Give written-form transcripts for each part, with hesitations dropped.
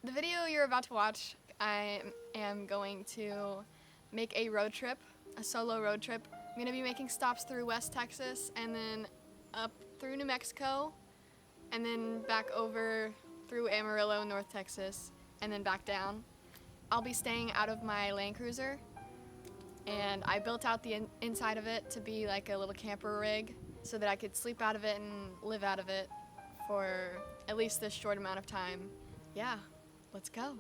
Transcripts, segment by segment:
The video you're about to watch, I am going to make a road trip, a solo road trip. I'm going to be making stops through West Texas and then up through New Mexico and then back over through Amarillo, North Texas, and then back down. I'll be staying out of my Land Cruiser, and I built out the inside of it to be like a little camper rig so that I could sleep out of it and live out of it for at least this short amount of time. Yeah, let's go.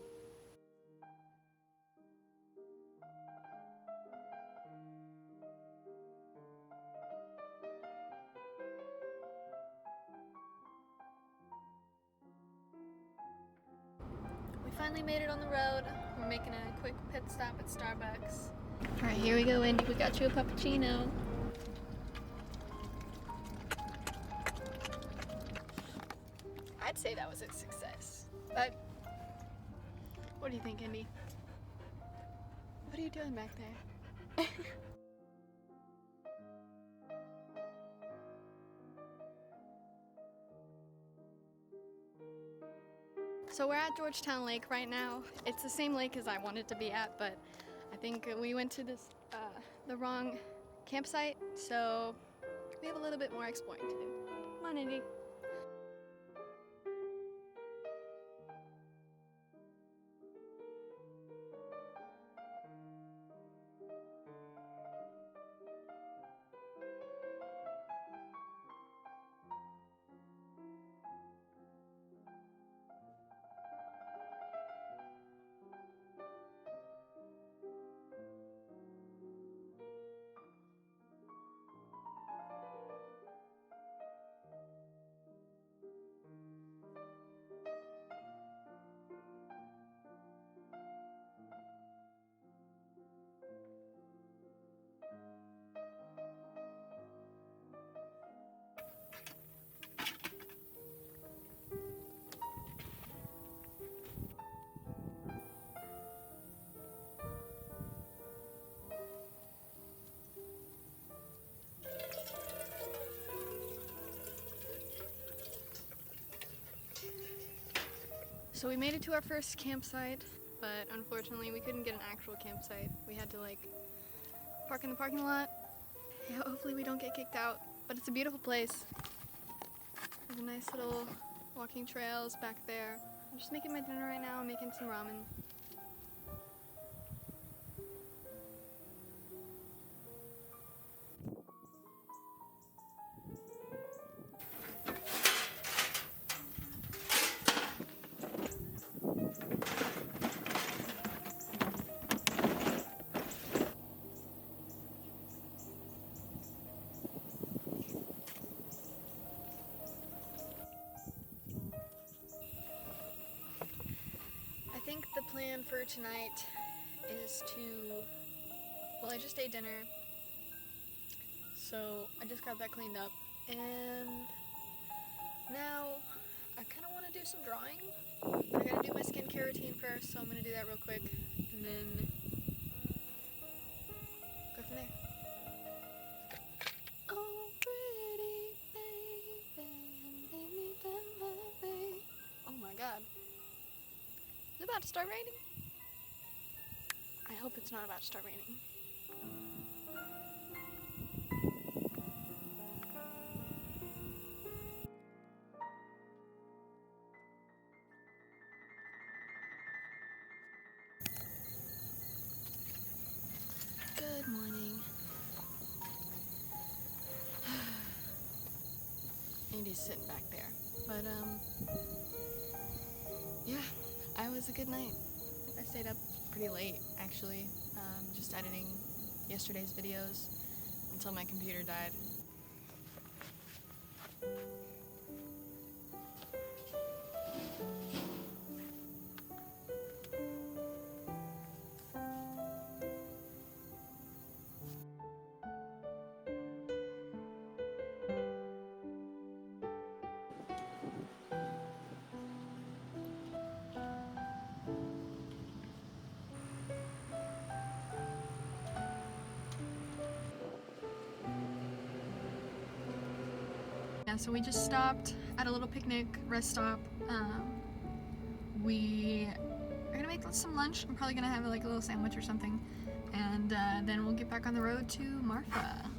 We finally made it on the road. We're making a quick pit stop at Starbucks. All right, here we go, Indy. We got you a puppuccino. I'd say that was a success. But what do you think, Indy? What are you doing back there? So we're at Georgetown Lake right now. It's the same lake as I wanted to be at, but I think we went to this the wrong campsite, so we have a little bit more exploring to do. Come on, Indy. So we made it to our first campsite, but unfortunately we couldn't get an actual campsite. We had to like park in the parking lot. Yeah, hopefully we don't get kicked out, but it's a beautiful place. There's a nice little walking trails back there. I'm just making my dinner right now. I'm making some ramen. I think the plan for tonight is to, well, I just ate dinner, so I just got that cleaned up, and now I kind of want to do some drawing. I gotta do my skincare routine first, so I'm gonna do that real quick, and then go from there. Oh, pretty baby, oh my god. Is it about to start raining? I hope it's not about to start raining. Good morning. Andy's sitting back there. But yeah, it was a good night. I stayed up pretty late, actually, just editing yesterday's videos until my computer died. Yeah, so we just stopped at a little picnic rest stop we are gonna make some lunch. I'm probably gonna have like a little sandwich or something, and then we'll get back on the road to Marfa.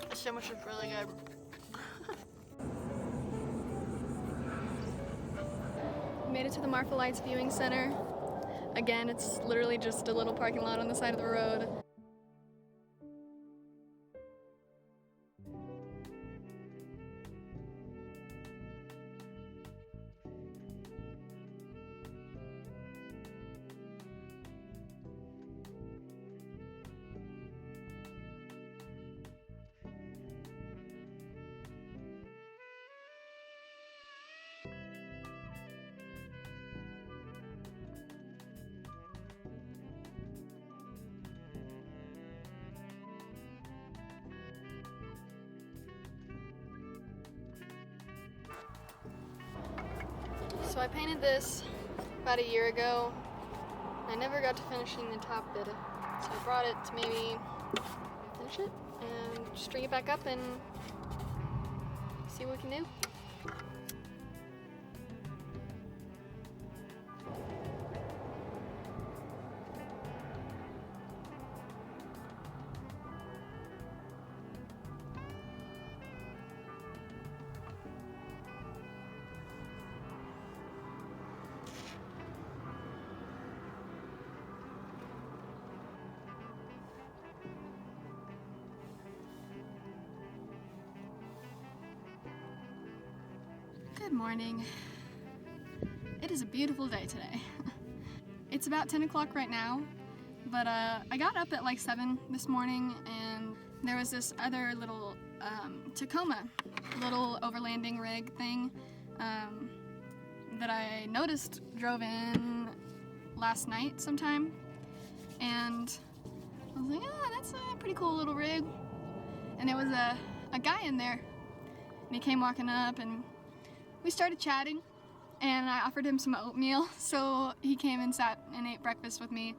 This sandwich is really good. Made it to the Marfa Lights Viewing Center. Again, it's literally just a little parking lot on the side of the road. So I painted this about a year ago. I never got to finishing the top bit, so I brought it to maybe finish it and string it back up and see what we can do. Good morning. It is a beautiful day today. It's about 10 o'clock right now, but I got up at like 7 this morning, and there was this other little Tacoma little overlanding rig thing that I noticed drove in last night sometime, and I was like, oh, that's a pretty cool little rig. And there was a guy in there, and he came walking up, and we started chatting, and I offered him some oatmeal, so he came and sat and ate breakfast with me,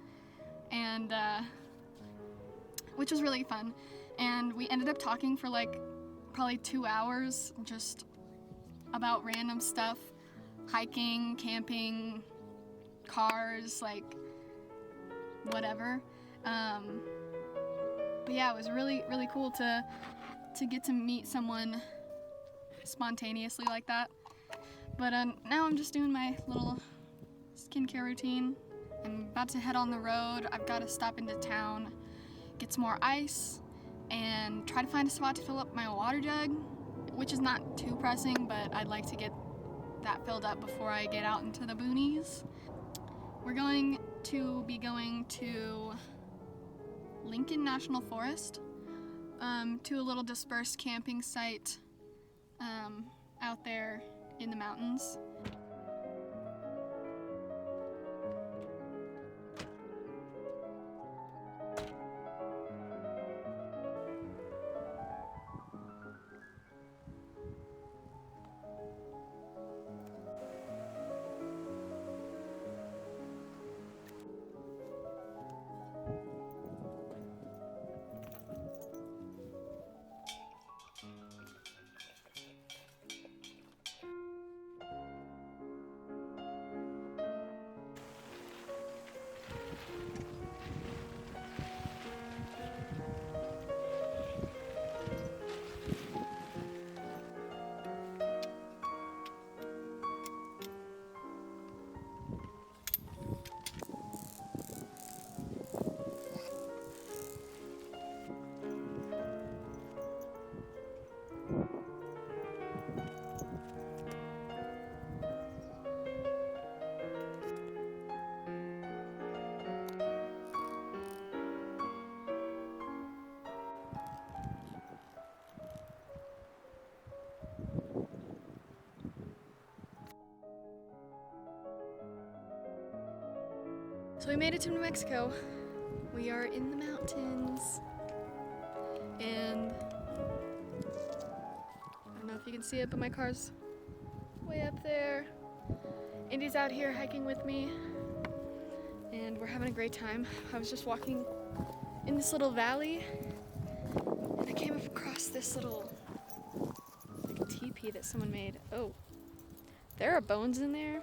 and which was really fun. And we ended up talking for like probably 2 hours just about random stuff, hiking, camping, cars, like whatever. But yeah, it was really cool to get to meet someone spontaneously like that. But now I'm just doing my little skincare routine. I'm about to head on the road. I've got to stop into town, get some more ice, and try to find a spot to fill up my water jug, which is not too pressing, but I'd like to get that filled up before I get out into the boonies. We're going to be going to Lincoln National Forest, to a little dispersed camping site out there in the mountains. So we made it to New Mexico. We are in the mountains. And I don't know if you can see it, but my car's way up there. Indy's out here hiking with me. And we're having a great time. I was just walking in this little valley and I came across this little like teepee that someone made. Oh, there are bones in there.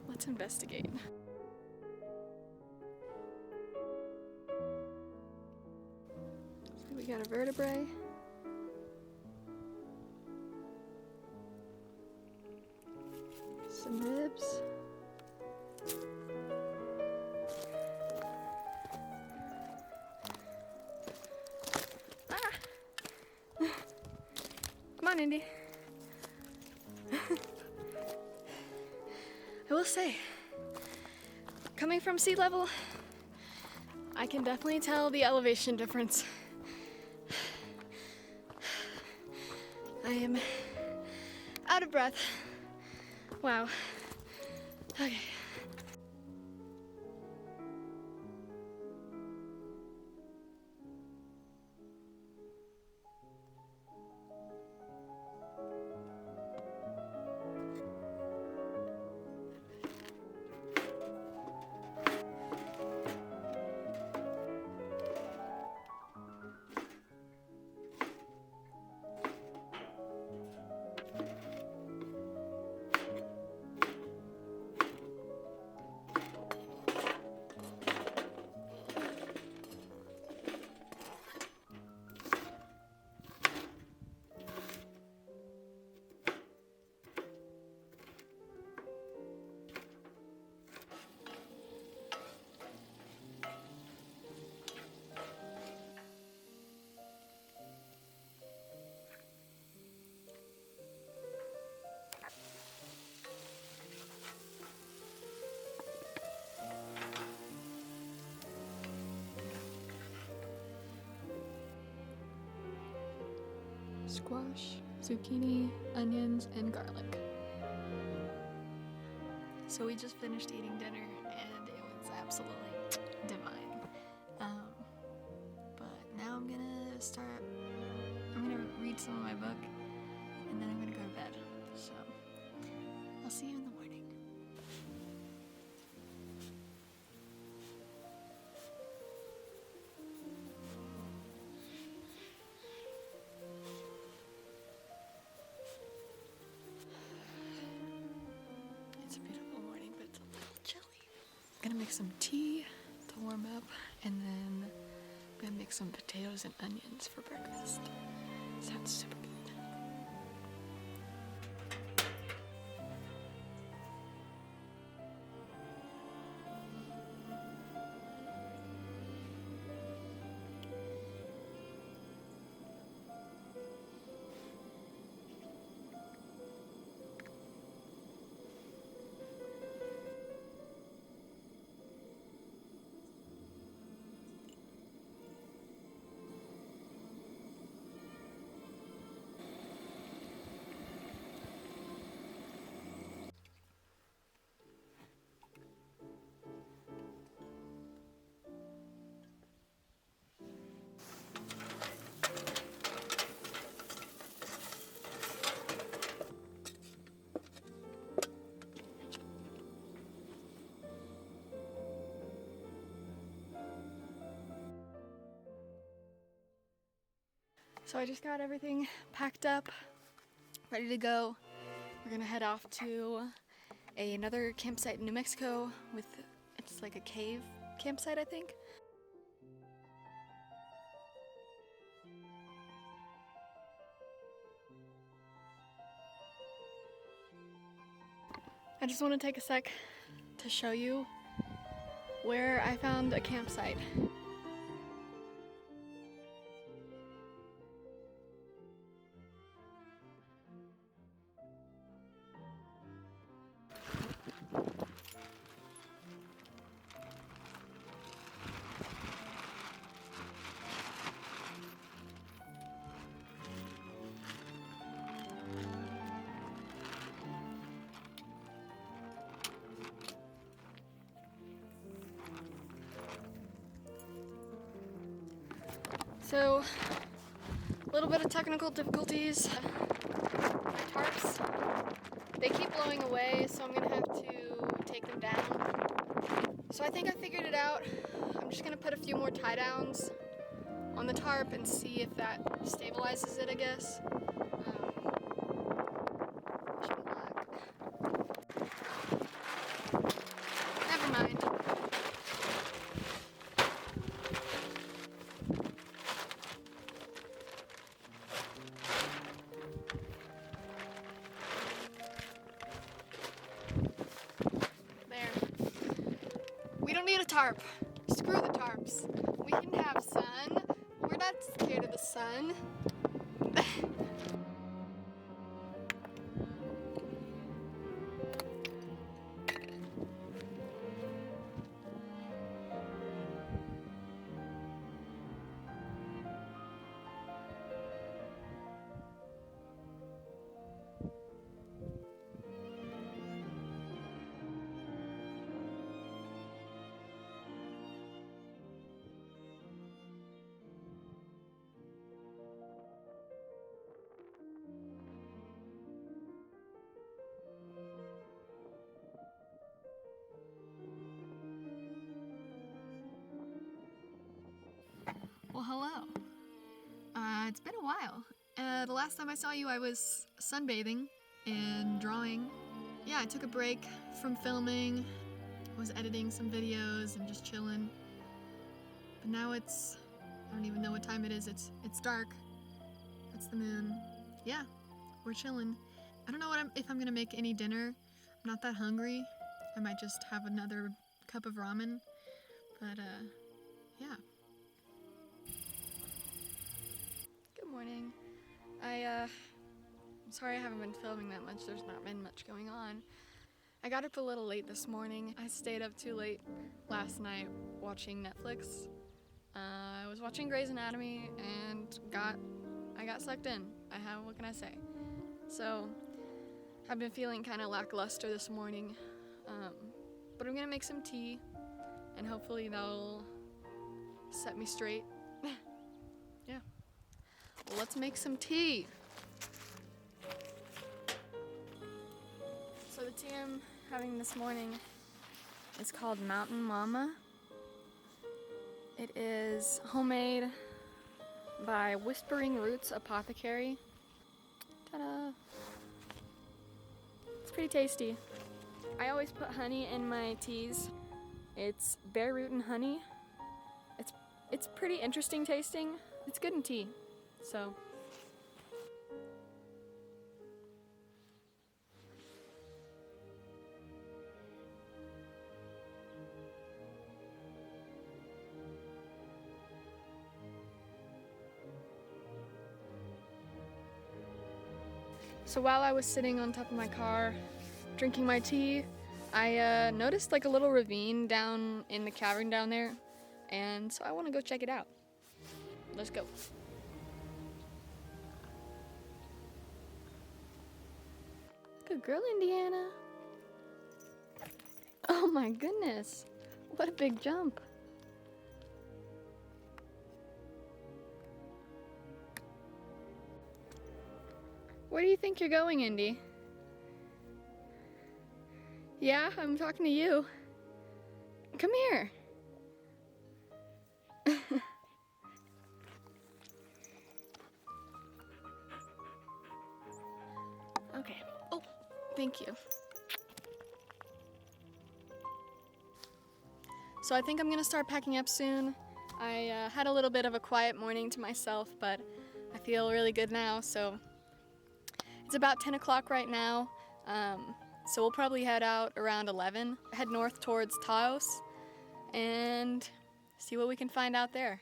Let's investigate. So we got a vertebrae. Some ribs. Come on, Indy. I will say, coming from sea level, I can definitely tell the elevation difference. I am out of breath. Wow. Okay. Squash, zucchini, onions, and garlic. So we just finished eating dinner and it was absolutely divine. But now I'm gonna read some of my book and then I'm gonna go to bed. So I'll see you in the morning. It's a beautiful morning, but it's a little chilly. I'm gonna make some tea to warm up, and then I'm gonna make some potatoes and onions for breakfast. Sounds super good. So I just got everything packed up, ready to go. We're gonna head off to another campsite in New Mexico it's like a cave campsite, I think. I just want to take a sec to show you where I found a campsite. So, a little bit of technical difficulties. My tarps, they keep blowing away, so I'm gonna have to take them down. So I think I figured it out. I'm just gonna put a few more tie downs on the tarp and see if that stabilizes it, I guess. Never mind. There. We don't need a tarp. Screw the tarps. We can have sun. We're not scared of the sun. Well, hello. It's been a while. The last time I saw you, I was sunbathing and drawing. Yeah, I took a break from filming. I was editing some videos and just chilling. But now I don't even know what time it is. It's dark. That's the moon. Yeah, we're chilling. I don't know if I'm gonna make any dinner. I'm not that hungry. I might just have another cup of ramen. But, yeah. Good morning. I'm sorry I haven't been filming that much. There's not been much going on. I got up a little late this morning. I stayed up too late last night watching Netflix. I was watching Grey's Anatomy and I got sucked in. What can I say? So, I've been feeling kind of lackluster this morning. But I'm gonna make some tea and hopefully that'll set me straight. Yeah. Well, let's make some tea. So the tea I'm having this morning is called Mountain Mama. It is homemade by Whispering Roots Apothecary. Ta-da! It's pretty tasty. I always put honey in my teas. It's bare root and honey. It's pretty interesting tasting. It's good in tea. So while I was sitting on top of my car drinking my tea, I noticed like a little ravine down in the cavern down there, and so I want to go check it out. Let's go. Good girl, Indiana. Oh my goodness, what a big jump. Where do you think you're going, Indy? Yeah, I'm talking to you. Come here. Okay. Oh, thank you. So I think I'm gonna start packing up soon. I had a little bit of a quiet morning to myself, but I feel really good now, so it's about 10 o'clock right now. So we'll probably head out around 11, head north towards Taos, and see what we can find out there.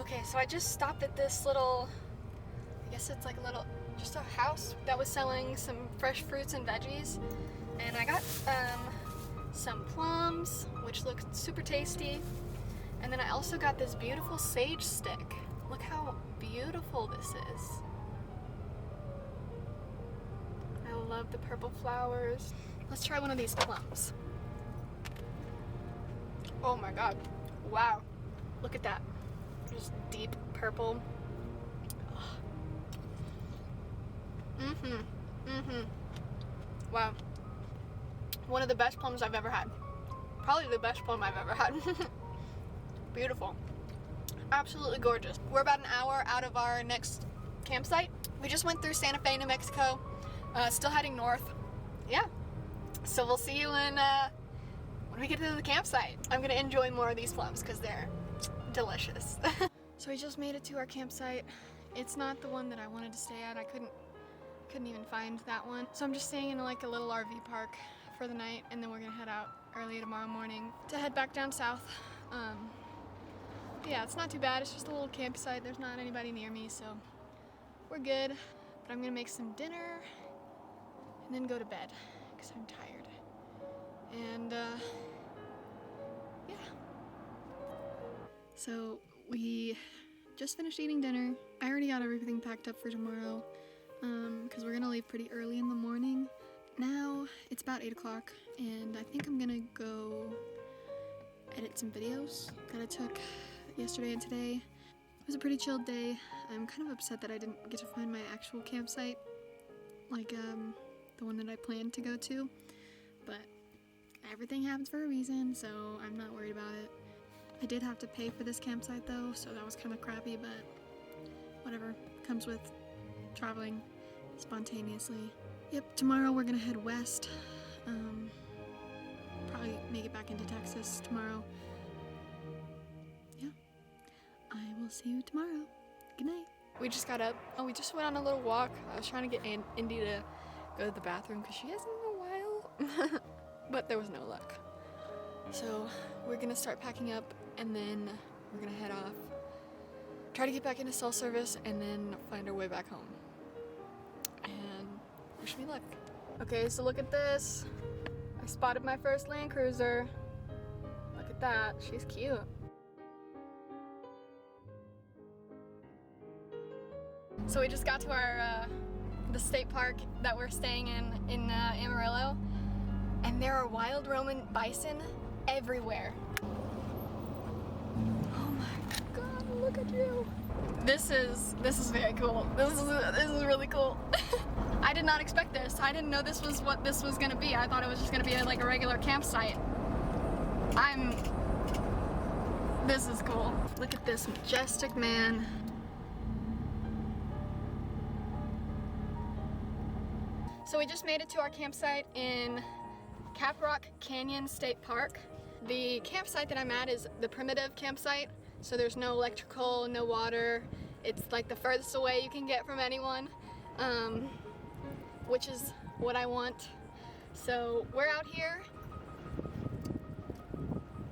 Okay, so I just stopped at this little, I guess it's like a little, just a house that was selling some fresh fruits and veggies. And I got some plums, which looked super tasty. And then I also got this beautiful sage stick. Look how beautiful this is. I love the purple flowers. Let's try one of these plums. Oh my god. Wow. Look at that. Just deep purple. Wow. One of the best plums I've ever had. Probably the best plum I've ever had. Beautiful. Absolutely gorgeous. We're about an hour out of our next campsite. We just went through Santa Fe, New Mexico. Still heading north. Yeah. So we'll see you when we get to the campsite. I'm gonna enjoy more of these plums because they're delicious. So we just made it to our campsite. It's not the one that I wanted to stay at. I couldn't even find that one. So I'm just staying in like a little RV park for the night, and then we're gonna head out early tomorrow morning to head back down south. Yeah, it's not too bad. It's just a little campsite. There's not anybody near me, so we're good. But I'm gonna make some dinner and then go to bed because I'm tired. And yeah. So we just finished eating dinner. I already got everything packed up for tomorrow because we're gonna leave pretty early in the morning. Now it's about 8 o'clock, and I think I'm gonna go edit some videos that I took yesterday and today. It was a pretty chilled day. I'm kind of upset that I didn't get to find my actual campsite, like the one that I planned to go to, but everything happens for a reason, so I'm not worried about it. I did have to pay for this campsite though, so that was kind of crappy, but whatever. Comes with traveling spontaneously. Yep, tomorrow we're gonna head west. Probably make it back into Texas tomorrow. Yeah, I will see you tomorrow. Good night. We just got up. Oh, we just went on a little walk. I was trying to get Indy to go to the bathroom because she hasn't in a while, but there was no luck. So we're gonna start packing up, and then we're gonna head off, try to get back into cell service, and then find our way back home. And wish me luck. Okay, so look at this. I spotted my first Land Cruiser. Look at that, she's cute. So we just got to our the state park that we're staying in Amarillo, and there are wild Roman bison everywhere. Oh my god, look at you. This is very cool. This is really cool. I did not expect this. I didn't know this was what this was gonna be. I thought it was just gonna be like a regular campsite. This is cool. Look at this majestic man. So we just made it to our campsite in Caprock Canyon State Park. The campsite that I'm at is the primitive campsite, so there's no electrical, no water. It's like the furthest away you can get from anyone, which is what I want. So we're out here.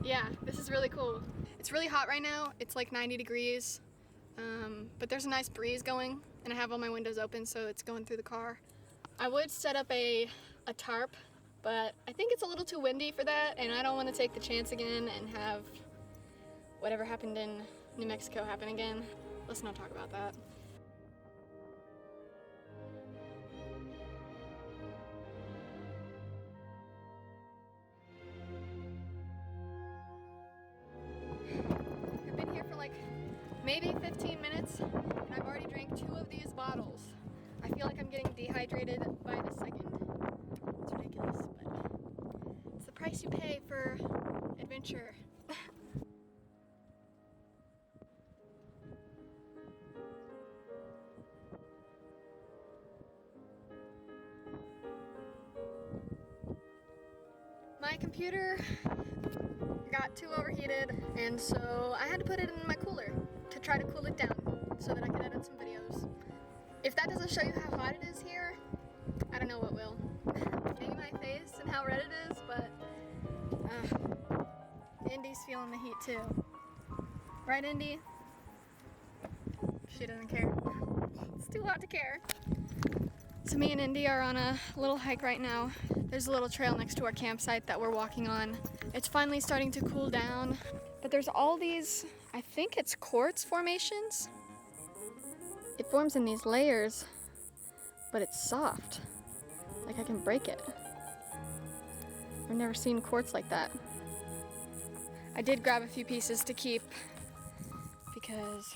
Yeah, this is really cool. It's really hot right now. It's like 90 degrees, but there's a nice breeze going, and I have all my windows open, so it's going through the car. I would set up a tarp, but I think it's a little too windy for that, and I don't want to take the chance again and have whatever happened in New Mexico happen again. Let's not talk about that. I've been here for like maybe 15 minutes, and I've already drank 2 of these bottles. I feel like I'm getting dehydrated by the second. It's ridiculous, but it's the price you pay for adventure. My computer got too overheated, and so I had to put it in my cooler to try to cool it down so that I could edit some videos. If that doesn't show you how hot it is here, I don't know what will. Maybe my face and how red it is, but Indy's feeling the heat too. Right, Indy? She doesn't care. It's too hot to care. So me and Indy are on a little hike right now. There's a little trail next to our campsite that we're walking on. It's finally starting to cool down, but there's all these, I think it's quartz formations. It forms in these layers, but it's soft. Like I can break it. I've never seen quartz like that. I did grab a few pieces to keep because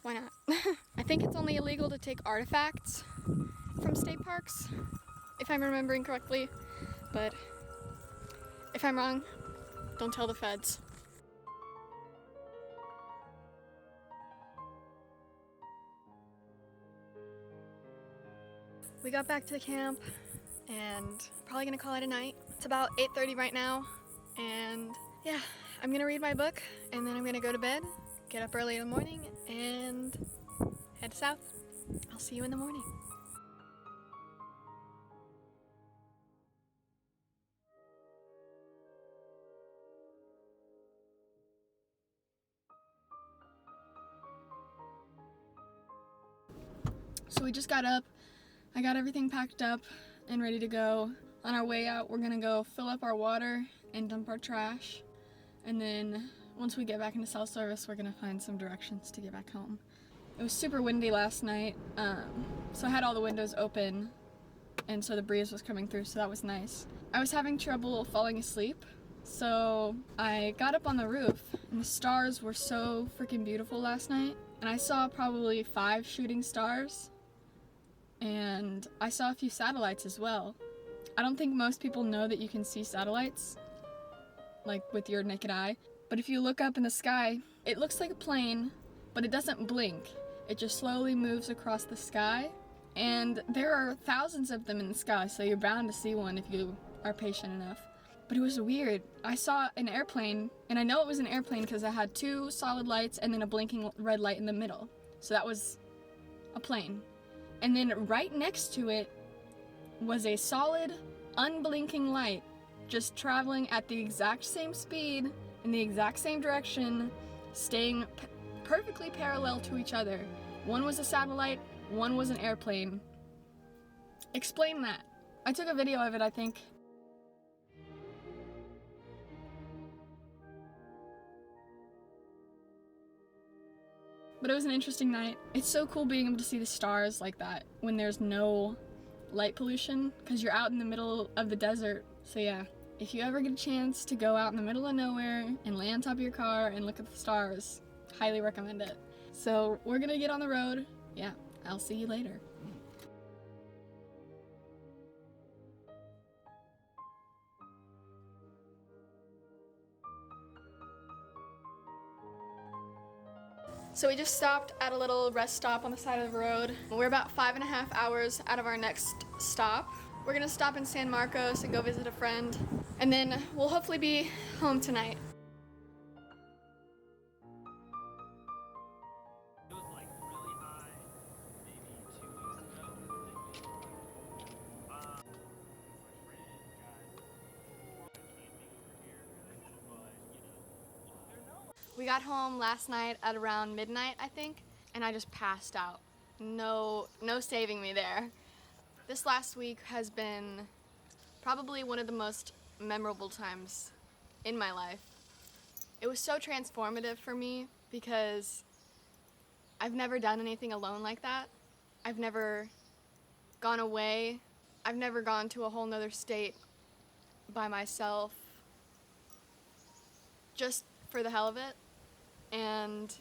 why not? I think it's only illegal to take artifacts from state parks, if I'm remembering correctly, but if I'm wrong, don't tell the feds. We got back to the camp and probably gonna call it a night. It's about 8:30 right now, and yeah, I'm gonna read my book and then I'm gonna go to bed, get up early in the morning, and head south. I'll see you in the morning. So we just got up. I got everything packed up and ready to go. On our way out, we're gonna go fill up our water and dump our trash. And then once we get back into cell service, we're gonna find some directions to get back home. It was super windy last night, so I had all the windows open, and so the breeze was coming through, so that was nice. I was having trouble falling asleep, so I got up on the roof, and the stars were so freaking beautiful last night. And I saw probably 5 shooting stars, and I saw a few satellites as well. I don't think most people know that you can see satellites, like with your naked eye. But if you look up in the sky, it looks like a plane, but it doesn't blink. It just slowly moves across the sky, and there are thousands of them in the sky, so you're bound to see one if you are patient enough. But it was weird. I saw an airplane, and I know it was an airplane because I had 2 solid lights and then a blinking red light in the middle. So that was a plane. And then right next to it was a solid, unblinking light, just traveling at the exact same speed, in the exact same direction, staying perfectly parallel to each other. One was a satellite, one was an airplane. Explain that. I took a video of it, I think. But it was an interesting night. It's so cool being able to see the stars like that when there's no light pollution, because you're out in the middle of the desert. So yeah, if you ever get a chance to go out in the middle of nowhere and lay on top of your car and look at the stars, highly recommend it. So we're gonna get on the road. Yeah, I'll see you later. So we just stopped at a little rest stop on the side of the road. We're about 5.5 hours out of our next stop. We're gonna stop in San Marcos and go visit a friend, and then we'll hopefully be home tonight. It was like really high maybe 2 weeks ago. We got home last night at around midnight, I think, and I just passed out. No saving me there. This last week has been probably one of the most memorable times in my life. It was so transformative for me because I've never done anything alone like that. I've never gone away. I've never gone to a whole nother state by myself just for the hell of it. And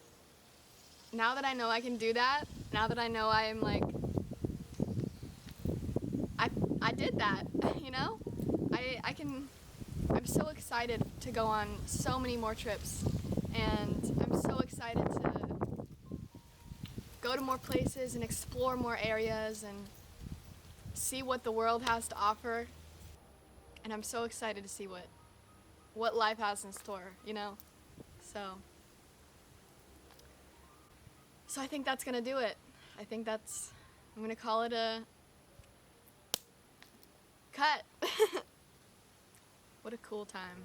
now that I know I can do that, now that I know I am like, I did that, you know? I'm so excited to go on so many more trips, and I'm so excited to go to more places and explore more areas and see what the world has to offer. And I'm so excited to see what life has in store, you know? So I think that's gonna do it. I'm gonna call it a cut. What a cool time.